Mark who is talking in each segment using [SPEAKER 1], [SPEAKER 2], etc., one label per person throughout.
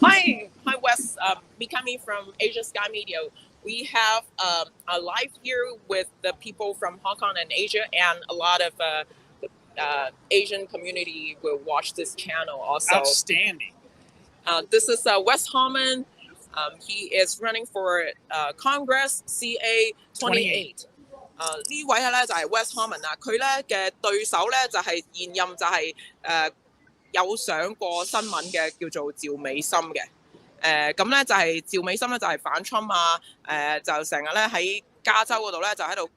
[SPEAKER 1] Hi, Wes. Me coming from Asia Sky Media. We have a live here with the people from Hong Kong and Asia, and a lot of Asian community will watch this channel also.
[SPEAKER 2] Outstanding.
[SPEAKER 1] This is Wes Hallman. He is running for Congress CA 28。呢位咧就係 Wes Hallman 啊，佢咧嘅對手咧就係現任就係有上過新聞嘅叫做趙美心嘅。咁咧就係趙美心咧就係反侵啊，就成日咧喺加州嗰度咧就喺度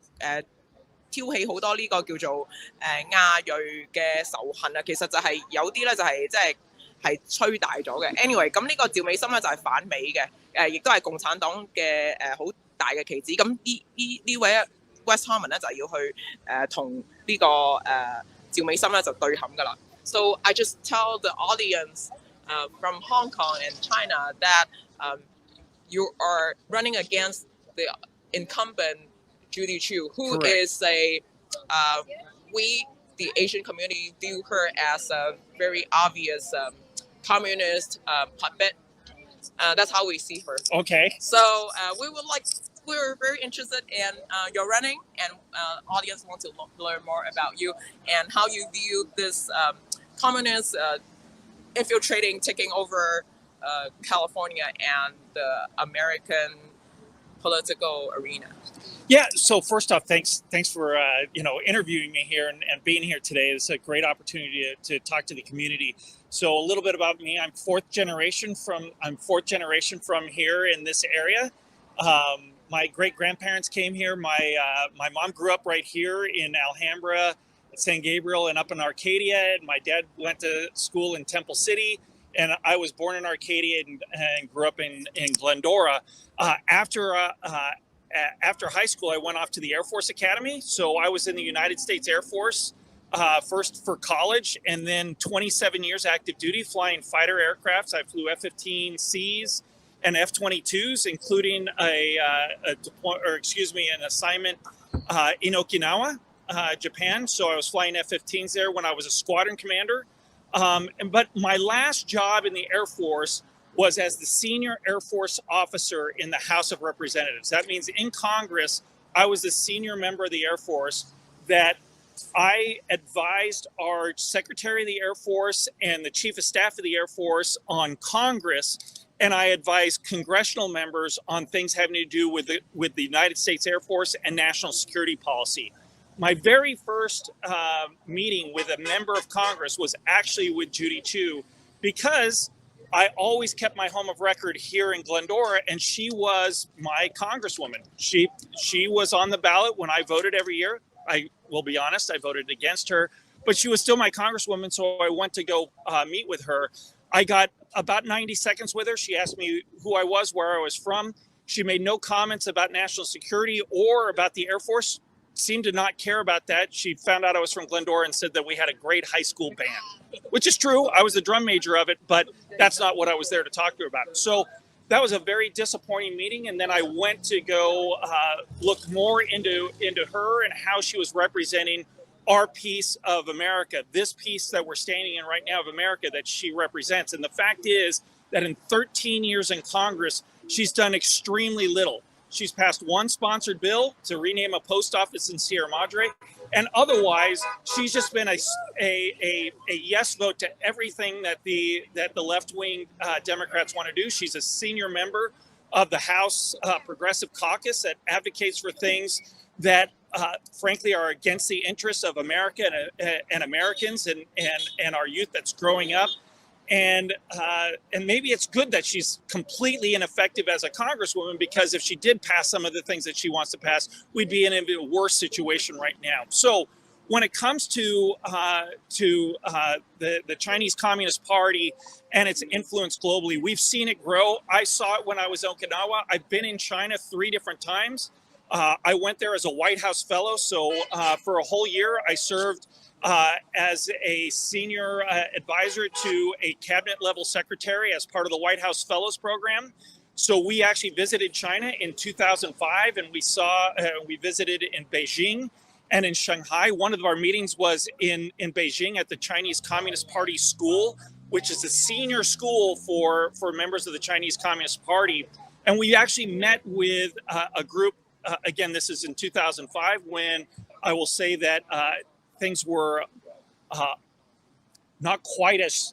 [SPEAKER 1] 挑起好多呢個叫做亞裔嘅仇恨啊，其實就係有啲咧就係係吹大咗嘅。anyway， 咁呢個趙美心咧就係反美嘅，亦都係共產黨嘅好大嘅棋子。咁呢位 Wes Hallman 咧就要去同呢個趙美心咧就對冚噶啦。So I just tell the audience from Hong Kong and China that you are running against the incumbent Judy Chu, who
[SPEAKER 2] Correct.
[SPEAKER 1] is we, the Asian community, view her as a very obvious communist puppet. That's how we see her.
[SPEAKER 2] Okay.
[SPEAKER 1] So we're very interested in your running, and audience want to learn more about you and how you view this communist infiltrating, taking over California and the American political arena.
[SPEAKER 2] Yeah. So first off, thanks for interviewing me here and being here today. It's a great opportunity to talk to the community. So a little bit about me. I'm fourth generation from here in this area. My great grandparents came here. My mom grew up right here in Alhambra, San Gabriel, and up in Arcadia. And my dad went to school in Temple City, and I was born in Arcadia and grew up in Glendora. After high school, I went off to the Air Force Academy. So I was in the United States Air Force first for college, and then 27 years active duty flying fighter aircrafts. I flew F-15Cs and F-22s, including an assignment in Okinawa, Japan. So I was flying F-15s there when I was a squadron commander. But my last job in the Air Force was as the senior Air Force officer in the House of Representatives. That means in Congress, I was the senior member of the Air Force that I advised our Secretary of the Air Force and the Chief of Staff of the Air Force on Congress, and I advised congressional members on things having to do with the United States Air Force and national security policy. My very first meeting with a member of Congress was actually with Judy Chu, because I always kept my home of record here in Glendora, and she was my congresswoman. She was on the ballot when I voted every year. I will be honest, I voted against her, but she was still my congresswoman, so I went to go meet with her. I got about 90 seconds with her. She asked me who I was, where I was from. She made no comments about national security or about the Air Force. Seemed to not care about that. She found out I was from Glendora and said that we had a great high school band, which is true. I was the drum major of it, but that's not what I was there to talk to her about. So that was a very disappointing meeting. And then I went to go look more into her and how she was representing our piece of America, this piece that we're standing in right now of America that she represents. And the fact is that in 13 years in Congress, she's done extremely little. She's passed one sponsored bill to rename a post office in Sierra Madre, and otherwise she's just been a yes vote to everything that the left-wing Democrats want to do. She's a senior member of the House Progressive Caucus that advocates for things that frankly are against the interests of America and Americans and our youth that's growing up. And maybe it's good that she's completely ineffective as a congresswoman, because if she did pass some of the things that she wants to pass, we'd be in an even worse situation right now. So when it comes to the Chinese Communist Party and its influence globally, we've seen it grow. I saw it when I was in Okinawa. I've been in China 3 different times. I went there as a White House fellow. So for a whole year, I served as a senior advisor to a cabinet level secretary as part of the White House Fellows Program. So we actually visited China in 2005, and we visited in Beijing and in Shanghai. One of our meetings was in Beijing at the Chinese Communist Party School which is a senior school for members of the Chinese Communist Party. And we actually met with a group, again, this is in 2005, when I will say that things were not quite as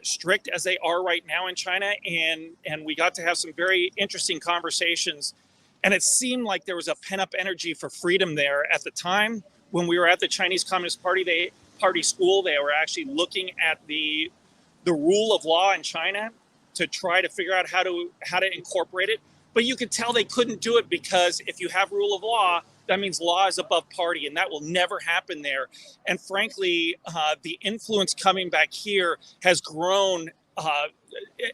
[SPEAKER 2] strict as they are right now in China. And we got to have some very interesting conversations. And it seemed like there was a pent-up energy for freedom there at the time. When we were at the Chinese Communist Party school, they were actually looking at the rule of law in China to try to figure out how to incorporate it. But you could tell they couldn't do it because if you have rule of law, that means law is above party, and that will never happen there. And frankly, the influence coming back here has grown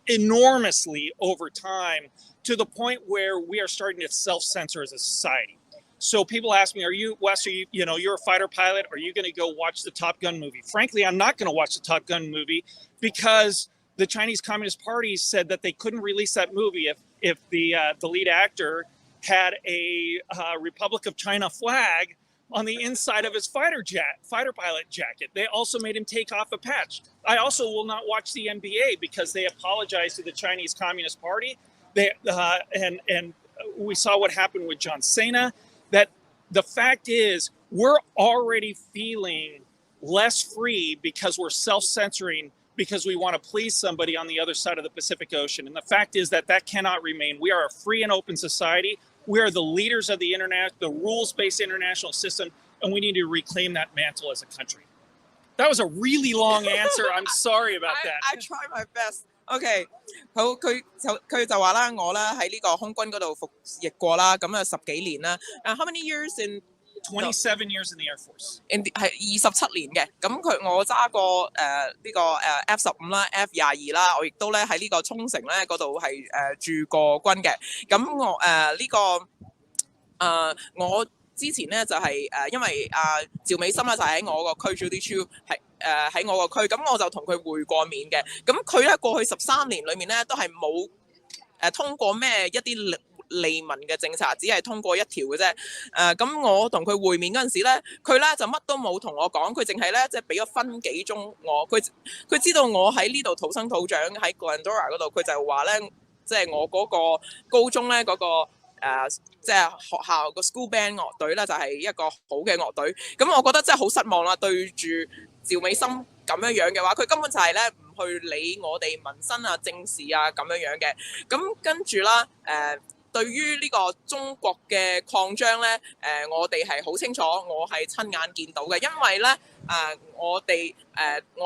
[SPEAKER 2] enormously over time, to the point where we are starting to self-censor as a society. So people ask me, Wes, you're a fighter pilot, are you going to go watch the Top Gun movie? Frankly, I'm not going to watch the Top Gun movie because the Chinese Communist Party said that they couldn't release that movie if the lead actor had a Republic of China flag on the inside of his fighter pilot jacket. They also made him take off a patch. I also will not watch the NBA because they apologized to the Chinese Communist Party. And we saw what happened with John Cena. That the fact is, we're already feeling less free because we're self-censoring because we want to please somebody on the other side of the Pacific Ocean. And the fact is that cannot remain. We are a free and open society. We are the leaders of the rules-based international system, and we need to reclaim that mantle as a country. That was a really long answer. I'm sorry about that.
[SPEAKER 1] I try my best. OK， 好，佢就話啦，我咧喺呢個空軍嗰度服役過啦，咁啊10幾年啦。How many years in
[SPEAKER 2] 27 years in the Air Force.
[SPEAKER 1] 係27年嘅。咁我揸過呢個F-15啦、F-22啦，我亦都咧喺呢個沖繩咧嗰度係駐過軍嘅。咁我之前咧就係因為趙美心咧就喺我個區 Judy Chu 係喺我個區，咁我就同佢會過面嘅。咁佢咧過去13年裏面咧都係冇通過咩一啲利民嘅政策，只係通過一條嘅啫。咁我同佢會面嗰陣時咧，佢咧就乜都冇同我講，佢淨係咧即係俾咗分幾鐘我。佢知道我喺呢度土生土長喺 Glendora 嗰度，佢就話咧，即係我嗰個高中咧嗰個。即係學校個 school band 樂隊咧，就係一個好嘅樂隊。咁我覺得真係好失望啦，對住趙美心咁樣嘅話，佢根本就係咧唔去理我哋民生啊、政事啊咁樣嘅。咁跟住啦，對於呢個中國嘅擴張咧，我哋係好清楚，我係親眼見到嘅，因為咧我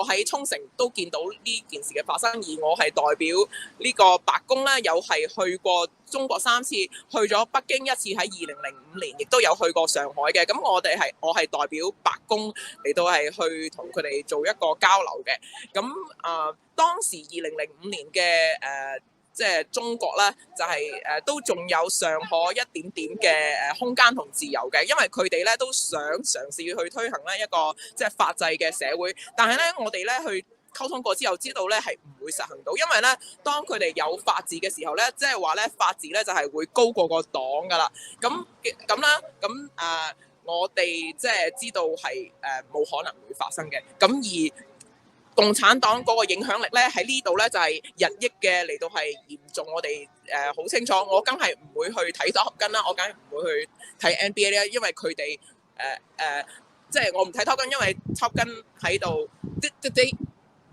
[SPEAKER 1] 喺沖繩都見到呢件事嘅發生，而我係代表呢個白宮咧，有係去過中國3次，去咗北京1次喺2005年，亦都有去過上海嘅。咁我係代表白宮嚟到係去同佢哋做一個交流嘅。咁當時2005年嘅即係中國咧，就係都仲有尚可一點點嘅空間同自由嘅，因為佢哋咧都想嘗試去推行咧一個即係法制嘅社會，但係咧我哋咧去溝通過之後，知道咧係唔會實行到，因為咧當佢哋有法治嘅時候咧，即係話咧法治咧就係會高過個黨㗎啦。咁啦，我哋即係知道係冇可能會發生嘅。咁而共產黨嗰個影響力咧喺呢度咧就係日益嘅嚟到係嚴重，我哋好清楚。我梗係唔會去睇 Top Gun 啦，我梗係唔會去睇 NBA 咧，因為佢哋即係我唔睇 Top Gun，因為 Top Gun 喺度。Did they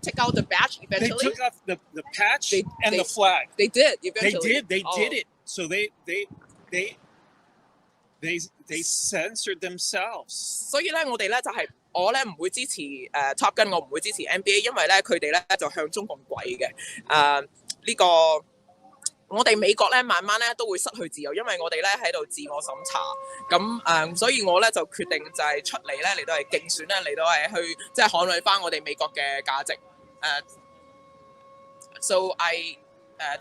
[SPEAKER 1] take out the badge eventually?
[SPEAKER 2] They took off the patch and the flag.
[SPEAKER 1] They did eventually.
[SPEAKER 2] They did it. So they censored themselves.
[SPEAKER 1] 所以咧，我哋咧就係。我咧唔會支持Top Gun，我唔會支持 NBA， 因為咧佢哋咧就向中共跪嘅。呢個我哋美國咧慢慢咧都會失去自由，因為我哋咧喺度自我審查。咁所以我咧就決定就係出嚟咧嚟到係競選咧嚟到係去即係捍衞翻我哋美國嘅價值。So I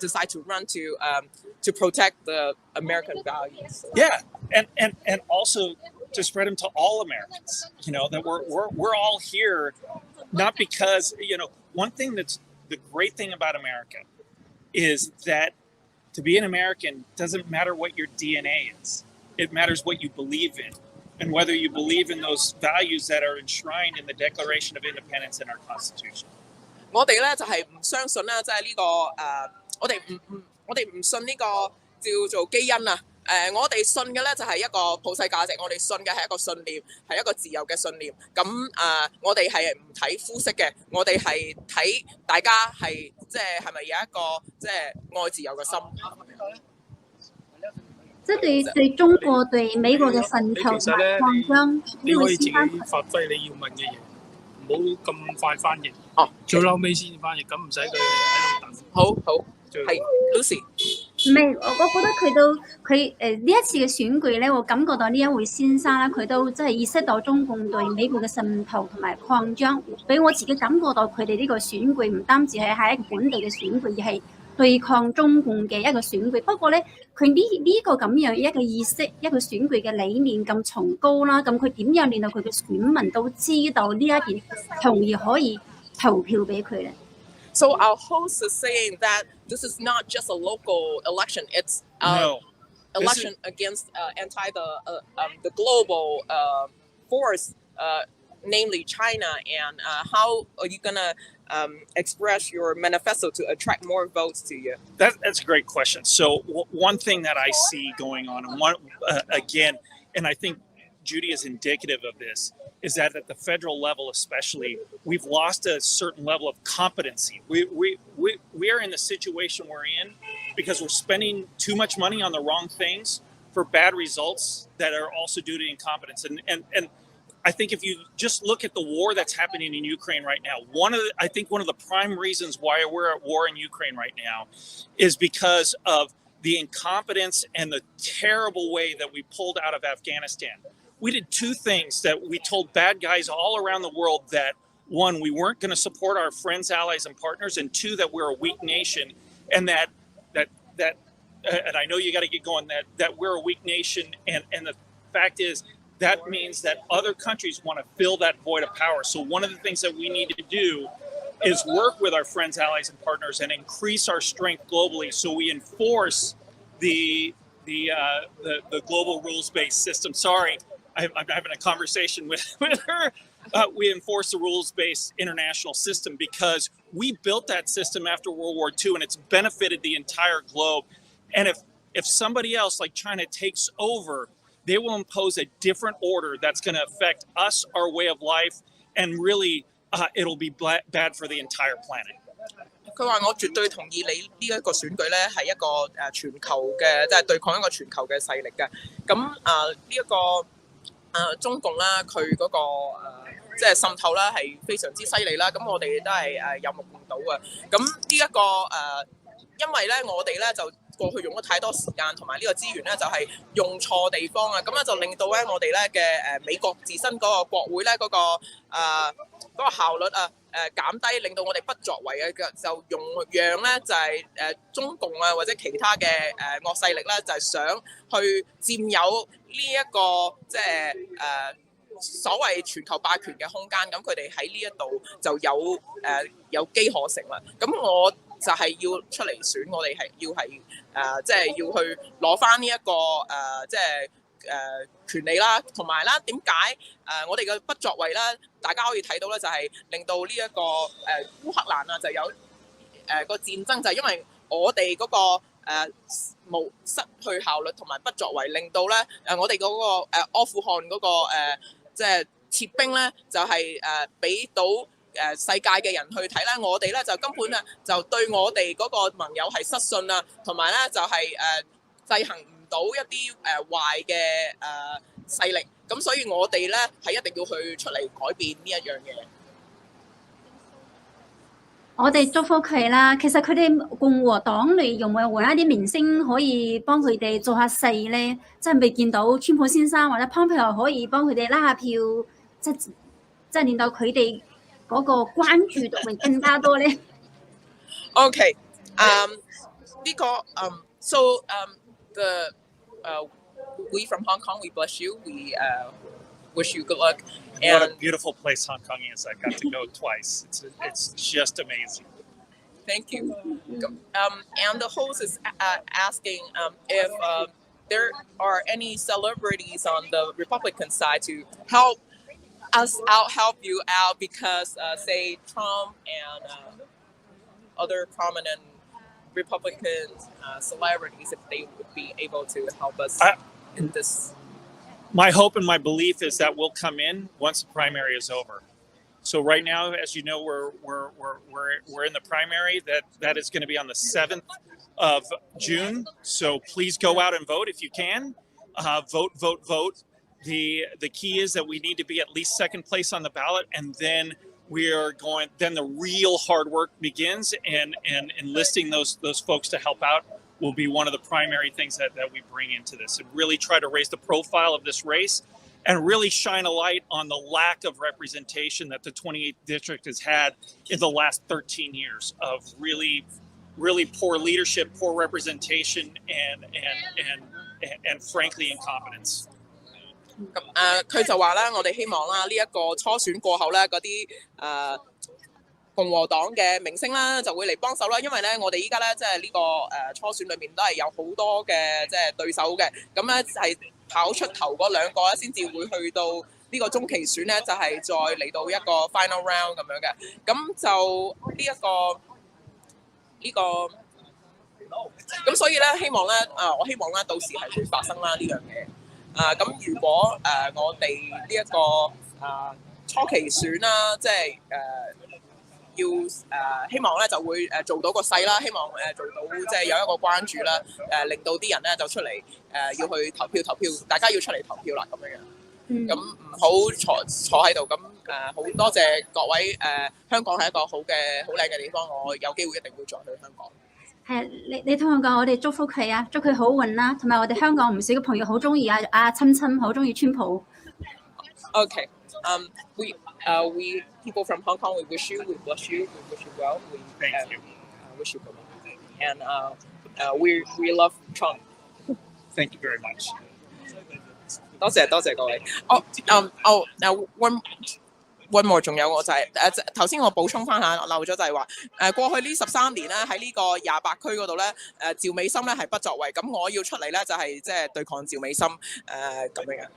[SPEAKER 1] decide to run to protect the American values.
[SPEAKER 2] Yeah, and also. To spread them to all Americans, that we're all here, not because, one thing that's the great thing about America is that to be an American doesn't matter what your DNA is. It matters what you believe in and whether you believe in those values that are enshrined in the Declaration of Independence and our Constitution.
[SPEAKER 1] 我哋咧就係唔相信啦，即係呢個我哋唔信呢個叫做基因啊。我哋信嘅咧就係一個普世價值，我哋信嘅係一個信念，係一個自由嘅信念。咁我哋係唔睇膚色嘅，我哋係睇大家係即係咪有一個即係愛自由嘅心。
[SPEAKER 3] 即係對中國對美國嘅滲透同埋擴張，
[SPEAKER 4] 你可以自己發揮你要問嘅嘢，唔好咁快翻譯。
[SPEAKER 1] 哦，
[SPEAKER 4] 最後尾先翻譯，咁唔使佢喺度等。
[SPEAKER 1] 好，係 Lucy。
[SPEAKER 3] 唔係，我覺得佢呢一次嘅選舉咧，我感覺到呢一位先生咧，佢都真係意識到中共對美國嘅滲透同埋擴張，俾我自己感覺到佢哋呢個選舉唔單止係一個本地嘅選舉，而係對抗中共嘅一個選舉。不過咧，佢呢個咁樣一個意識，一個選舉嘅理念咁崇高啦，咁佢點樣令到佢嘅選民都知道呢一件，從而可以投票俾佢咧？
[SPEAKER 1] So our host is saying that this is not just a local election; it's election against the global force, namely China. And how are you gonna express your manifesto to attract more votes to you?
[SPEAKER 2] That's a great question. So one thing that I see going on, and again, and I think Judy is indicative of this, is that at the federal level especially, we've lost a certain level of competency. We are in the situation we're in because we're spending too much money on the wrong things for bad results that are also due to incompetence. And I think if you just look at the war that's happening in Ukraine right now, I think one of the prime reasons why we're at war in Ukraine right now is because of the incompetence and the terrible way that we pulled out of Afghanistan. We did two things that we told bad guys all around the world: that one, we weren't going to support our friends, allies, and partners, and two, that we're a weak nation, and that and I know you got to get going, that we're a weak nation, and the fact is that means that other countries want to fill that void of power. So one of the things that we need to do is work with our friends, allies, and partners and increase our strength globally, so we enforce the global rules-based system. Sorry, I'm having a conversation with her. We enforce the rules-based international system because we built that system after World War II, and it's benefited the entire globe. And if somebody else like China takes over, they will impose a different order that's going to affect us, our way of life, and really it'll be bad for the entire planet.
[SPEAKER 1] 佢話：我絕對同意你呢一個選舉咧係一個全球嘅，即係對抗一個全球嘅勢力嘅。咁呢一個中共啦，佢嗰個即係滲透啦係非常之犀利啦。咁我哋都係有目共睹嘅。咁呢一個因為咧我哋咧就過去用咗太多時間同埋呢個資源咧就係用錯地方啊，咁咧就令到咧我哋咧嘅美國自身嗰個國會咧嗰個效率啊減低，令到我哋不作為嘅就讓咧就係中共啊或者其他嘅惡勢力咧就係想去佔有呢一個即係所謂全球霸權嘅空間，咁佢哋喺呢一度就有機可乘啦。咁我就係要出嚟選，我哋係要係即係要去攞翻呢一個即係權利啦，同埋啦點解我哋嘅不作為啦，大家可以睇到咧，就係令到呢一個烏克蘭啊就有個戰爭，就係因為我哋嗰個冇失去效率同埋不作為，令到咧我哋嗰個阿富汗嗰個即係撤兵咧，就係俾到世界嘅人去睇啦，我哋咧就根本啊就對我哋嗰個盟友係失信啊，同埋咧就係制衡唔到一啲壞嘅勢力，咁所以我哋咧係一定要去出嚟改變呢一樣嘢。
[SPEAKER 3] 我哋祝福佢啦。其實佢哋共和黨裏有冇揾一啲明星可以幫佢哋做下勢咧？真係未見到川普先生或者 Pompeo 可以幫佢哋拉下票，即係令到佢哋嗰個關注度會更加多咧。
[SPEAKER 1] Okay, 呢個so the we from Hong Kong, we bless you. We wish you good luck.
[SPEAKER 2] And what a beautiful place Hong Kong is. I got to go twice. It's just amazing.
[SPEAKER 1] Thank you. And the host is asking if there are any celebrities on the Republican side to help us out, help you out, because say Trump and other prominent Republican celebrities if they would be able to help us in this.
[SPEAKER 2] My hope and my belief is that we'll come in once the primary is over. So right now, as you know, we're in the primary that is going to be on the 7th of June. So please go out and vote if you can. Vote. The key is that we need to be at least second place on the ballot, and then then the real hard work begins, and enlisting those folks to help out will be one of the primary things that we bring into this, and really try to raise the profile of this race and really shine a light on the lack of representation that the 28th district has had in the last 13 years of really poor leadership, poor representation, and frankly incompetence.
[SPEAKER 1] 佢就話啦，我哋希望啦，呢一個初選過後咧，嗰啲共和黨嘅明星啦，就會嚟幫手啦。因為咧，我哋依家咧即係呢個初選裏面都係有好多嘅即係對手嘅，咁咧係跑出頭嗰兩個咧，先至會去到呢個中期選咧，就係再嚟到一個 final round 咁樣嘅。咁就呢個咁所以咧，希望咧我希望咧到時係會發生啦呢樣嘢。咁如果我哋呢一個初期選啦，即係要希望咧就會做到個勢啦，希望做到即係有一個關注啦，令到啲人咧就出嚟要去投票，大家要出嚟投票啦咁樣樣。咁唔好坐喺度，咁好多謝各位香港係一個好靚嘅地方，我有機會一定會再去香港。
[SPEAKER 3] 係你同佢講，我哋祝福佢啊，祝佢好運啦，同埋我哋香港唔少嘅朋友好中意親好中意川普。
[SPEAKER 1] Okay, we people from Hong Kong, we wish you, we bless you, we wish you well, we
[SPEAKER 2] Thank you.
[SPEAKER 1] Wish you good luck, and we love Trump.
[SPEAKER 2] Thank you very much.
[SPEAKER 1] 多謝各位。One more 仲有我就係頭先我補充翻下漏咗就係話過去呢13年咧喺呢個28區嗰度咧趙美心咧係不作為，咁我要出嚟咧就係即係對抗趙美心咁樣嘅。